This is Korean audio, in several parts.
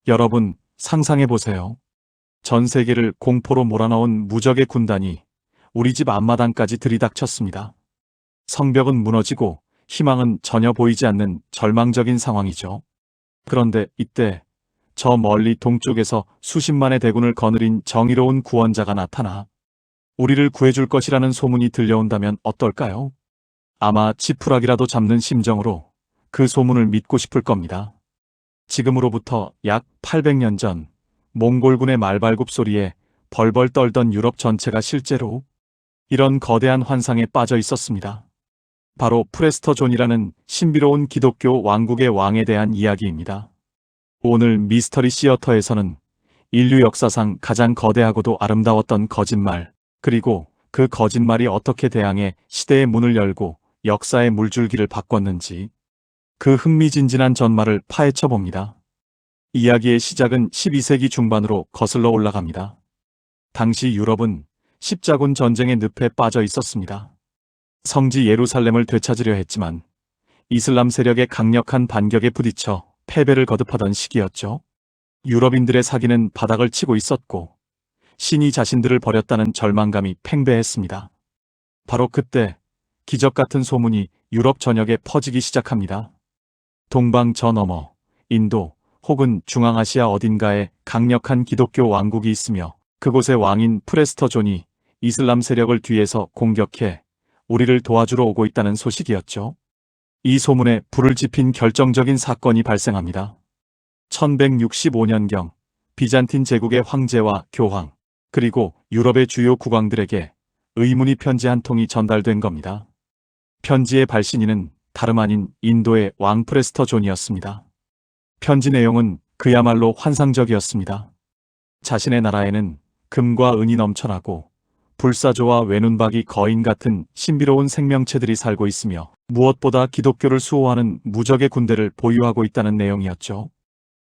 여러분, 상상해보세요. 전 세계를 공포로 몰아넣은 무적의 군단이 우리 집 앞마당까지 들이닥쳤습니다. 성벽은 무너지고 희망은 전혀 보이지 않는 절망적인 상황이죠. 그런데 이때 저 멀리 동쪽에서 수십만의 대군을 거느린 정의로운 구원자가 나타나 우리를 구해줄 것이라는 소문이 들려온다면 어떨까요? 아마 지푸라기라도 잡는 심정으로 그 소문을 믿고 싶을 겁니다. 지금으로부터 약 800년 전 몽골군의 말발굽 소리에 벌벌 떨던 유럽 전체가 실제로 이런 거대한 환상에 빠져 있었습니다. 바로 프레스터 존이라는 신비로운 기독교 왕국의 왕에 대한 이야기입니다. 오늘 미스터리 시어터에서는 인류 역사상 가장 거대하고도 아름다웠던 거짓말, 그리고 그 거짓말이 어떻게 대항해 시대의 문을 열고 역사의 물줄기를 바꿨는지 그 흥미진진한 전말을 파헤쳐 봅니다. 이야기의 시작은 12세기 중반으로 거슬러 올라갑니다. 당시 유럽은 십자군 전쟁의 늪에 빠져 있었습니다. 성지 예루살렘을 되찾으려 했지만 이슬람 세력의 강력한 반격에 부딪혀 패배를 거듭하던 시기였죠. 유럽인들의 사기는 바닥을 치고 있었고 신이 자신들을 버렸다는 절망감이 팽배했습니다. 바로 그때 기적 같은 소문이 유럽 전역에 퍼지기 시작합니다. 동방 저 너머 인도 혹은 중앙아시아 어딘가에 강력한 기독교 왕국이 있으며 그곳의 왕인 프레스터 존이 이슬람 세력을 뒤에서 공격해 우리를 도와주러 오고 있다는 소식이었죠. 이 소문에 불을 지핀 결정적인 사건이 발생합니다. 1165년경 비잔틴 제국의 황제와 교황, 그리고 유럽의 주요 국왕들에게 의문의 편지 한 통이 전달된 겁니다. 편지의 발신인은 다름 아닌 인도의 왕 프레스터 존이었습니다. 편지 내용은 그야말로 환상적이었습니다. 자신의 나라에는 금과 은이 넘쳐나고 불사조와 외눈박이 거인 같은 신비로운 생명체들이 살고 있으며 무엇보다 기독교를 수호하는 무적의 군대를 보유하고 있다는 내용이었죠.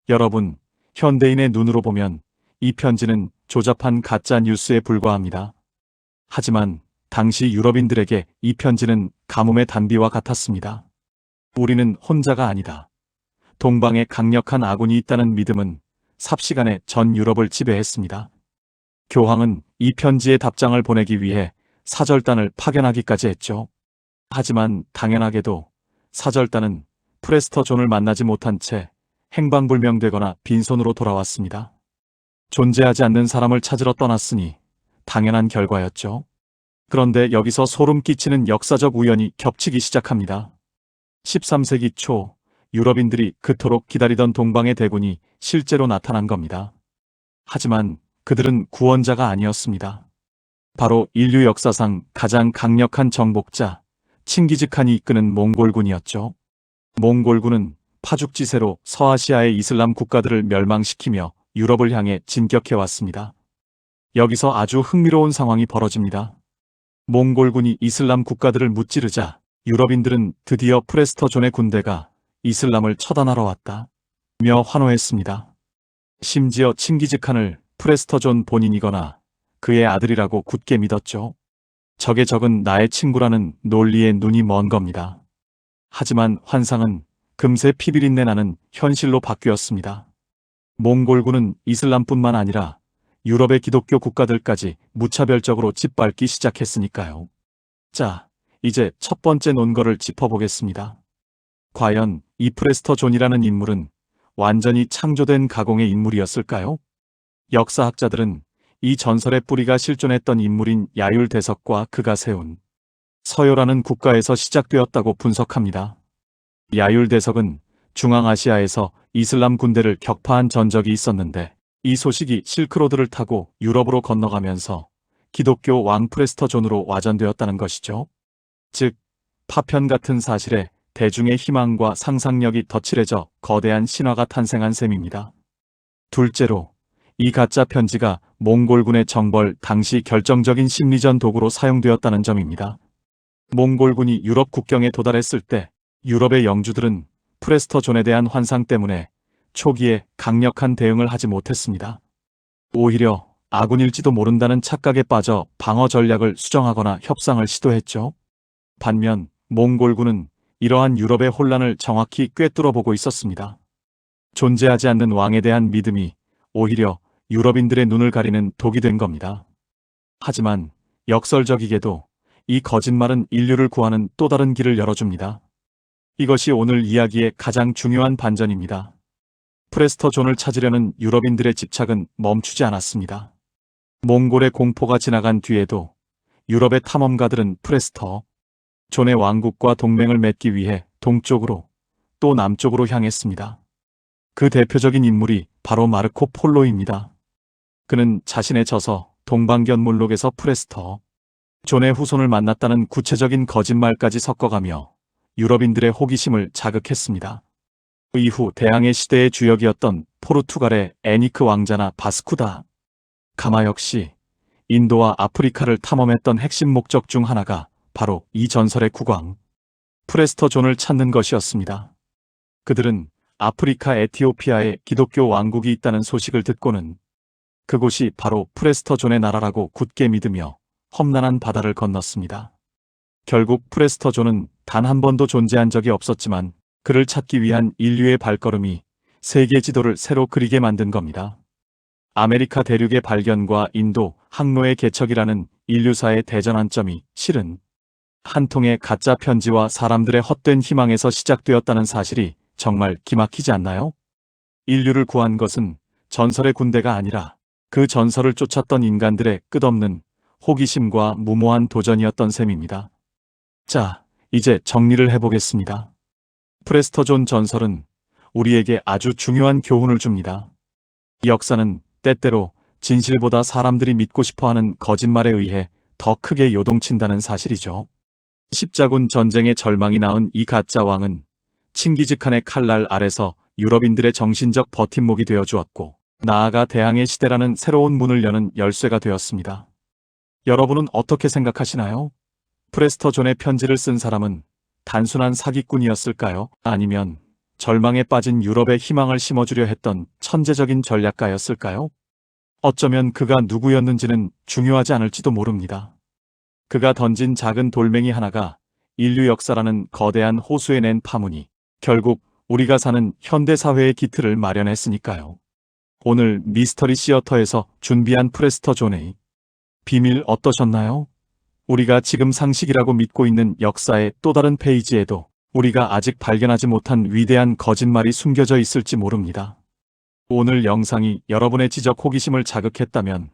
여러분, 현대인의 눈으로 보면 이 편지는 조잡한 가짜 뉴스에 불과합니다. 하지만 당시 유럽인들에게 이 편지는 가뭄의 단비와 같았습니다. 우리는 혼자가 아니다. 동방에 강력한 아군이 있다는 믿음은 삽시간에 전 유럽을 지배했습니다. 교황은 이 편지의 답장을 보내기 위해 사절단을 파견하기까지 했죠. 하지만 당연하게도 사절단은 프레스터 존을 만나지 못한 채 행방불명되거나 빈손으로 돌아왔습니다. 존재하지 않는 사람을 찾으러 떠났으니 당연한 결과였죠. 그런데 여기서 소름 끼치는 역사적 우연이 겹치기 시작합니다. 13세기 초 유럽인들이 그토록 기다리던 동방의 대군이 실제로 나타난 겁니다. 하지만 그들은 구원자가 아니었습니다. 바로 인류 역사상 가장 강력한 정복자 칭기즈칸이 이끄는 몽골군이었죠. 몽골군은 파죽지세로 서아시아의 이슬람 국가들을 멸망시키며 유럽을 향해 진격해왔습니다. 여기서 아주 흥미로운 상황이 벌어집니다. 몽골군이 이슬람 국가들을 무찌르자 유럽인들은 드디어 프레스터 존의 군대가 이슬람을 처단하러 왔다며 환호했습니다. 심지어 칭기즈칸을 프레스터 존 본인이거나 그의 아들이라고 굳게 믿었죠. 적의 적은 나의 친구라는 논리에 눈이 먼 겁니다. 하지만 환상은 금세 피비린내 나는 현실로 바뀌었습니다. 몽골군은 이슬람뿐만 아니라 유럽의 기독교 국가들까지 무차별적으로 짓밟기 시작했으니까요. 자, 이제 첫 번째 논거를 짚어보겠습니다. 과연 이 프레스터 존이라는 인물은 완전히 창조된 가공의 인물이었을까요? 역사학자들은 이 전설의 뿌리가 실존했던 인물인 야율 대석과 그가 세운 서요라는 국가에서 시작되었다고 분석합니다. 야율 대석은 중앙아시아에서 이슬람 군대를 격파한 전적이 있었는데 이 소식이 실크로드를 타고 유럽으로 건너가면서 기독교 왕 프레스터 존으로 와전되었다는 것이죠. 즉, 파편 같은 사실에 대중의 희망과 상상력이 덧칠해져 거대한 신화가 탄생한 셈입니다. 둘째로, 이 가짜 편지가 몽골군의 정벌 당시 결정적인 심리전 도구로 사용되었다는 점입니다. 몽골군이 유럽 국경에 도달했을 때 유럽의 영주들은 프레스터 존에 대한 환상 때문에 초기에 강력한 대응을 하지 못했습니다. 오히려 아군일지도 모른다는 착각에 빠져 방어 전략을 수정하거나 협상을 시도했죠. 반면 몽골군은 이러한 유럽의 혼란을 정확히 꿰뚫어 보고 있었습니다. 존재하지 않는 왕에 대한 믿음이 오히려 유럽인들의 눈을 가리는 독이 된 겁니다. 하지만 역설적이게도 이 거짓말은 인류를 구하는 또 다른 길을 열어줍니다. 이것이 오늘 이야기의 가장 중요한 반전입니다. 프레스터 존을 찾으려는 유럽인들의 집착은 멈추지 않았습니다. 몽골의 공포가 지나간 뒤에도 유럽의 탐험가들은 프레스터 존의 왕국과 동맹을 맺기 위해 동쪽으로 또 남쪽으로 향했습니다. 그 대표적인 인물이 바로 마르코 폴로입니다. 그는 자신의 저서 동방견물록에서 프레스터 존의 후손을 만났다는 구체적인 거짓말까지 섞어가며 유럽인들의 호기심을 자극했습니다. 이후 대항해 시대의 주역이었던 포르투갈의 애니크 왕자나 바스쿠다 가마 역시 인도와 아프리카를 탐험했던 핵심 목적 중 하나가 바로 이 전설의 국왕 프레스터 존을 찾는 것이었습니다. 그들은 아프리카 에티오피아에 기독교 왕국이 있다는 소식을 듣고는 그곳이 바로 프레스터 존의 나라라고 굳게 믿으며 험난한 바다를 건넜습니다. 결국 프레스터 존은 단 한 번도 존재한 적이 없었지만 그를 찾기 위한 인류의 발걸음이 세계 지도를 새로 그리게 만든 겁니다. 아메리카 대륙의 발견과 인도 항로의 개척이라는 인류사의 대전환점이 실은 한 통의 가짜 편지와 사람들의 헛된 희망에서 시작되었다는 사실이 정말 기막히지 않나요? 인류를 구한 것은 전설의 군대가 아니라 그 전설을 쫓았던 인간들의 끝없는 호기심과 무모한 도전이었던 셈입니다. 자, 이제 정리를 해보겠습니다. 프레스터 존 전설은 우리에게 아주 중요한 교훈을 줍니다. 역사는 때때로 진실보다 사람들이 믿고 싶어하는 거짓말에 의해 더 크게 요동친다는 사실이죠. 십자군 전쟁의 절망이 낳은 이 가짜 왕은 칭기즈칸의 칼날 아래서 유럽인들의 정신적 버팀목이 되어 주었고 나아가 대항해 시대라는 새로운 문을 여는 열쇠가 되었습니다. 여러분은 어떻게 생각하시나요? 프레스터 존의 편지를 쓴 사람은 단순한 사기꾼이었을까요? 아니면 절망에 빠진 유럽에 희망을 심어주려 했던 천재적인 전략가였을까요? 어쩌면 그가 누구였는지는 중요하지 않을지도 모릅니다. 그가 던진 작은 돌멩이 하나가 인류 역사라는 거대한 호수에 낸 파문이 결국 우리가 사는 현대사회의 기틀을 마련했으니까요. 오늘 미스터리 시어터에서 준비한 프레스터 존의 비밀 어떠셨나요? 우리가 지금 상식이라고 믿고 있는 역사의 또 다른 페이지에도 우리가 아직 발견하지 못한 위대한 거짓말이 숨겨져 있을지 모릅니다. 오늘 영상이 여러분의 지적 호기심을 자극했다면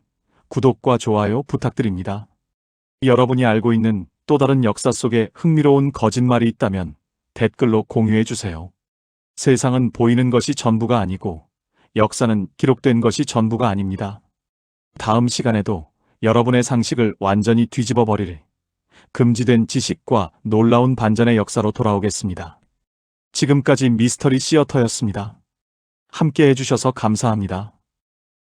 구독과 좋아요 부탁드립니다. 여러분이 알고 있는 또 다른 역사 속에 흥미로운 거짓말이 있다면 댓글로 공유해주세요. 세상은 보이는 것이 전부가 아니고 역사는 기록된 것이 전부가 아닙니다. 다음 시간에도 여러분의 상식을 완전히 뒤집어 버릴 금지된 지식과 놀라운 반전의 역사로 돌아오겠습니다. 지금까지 미스터리 시어터였습니다. 함께 해주셔서 감사합니다.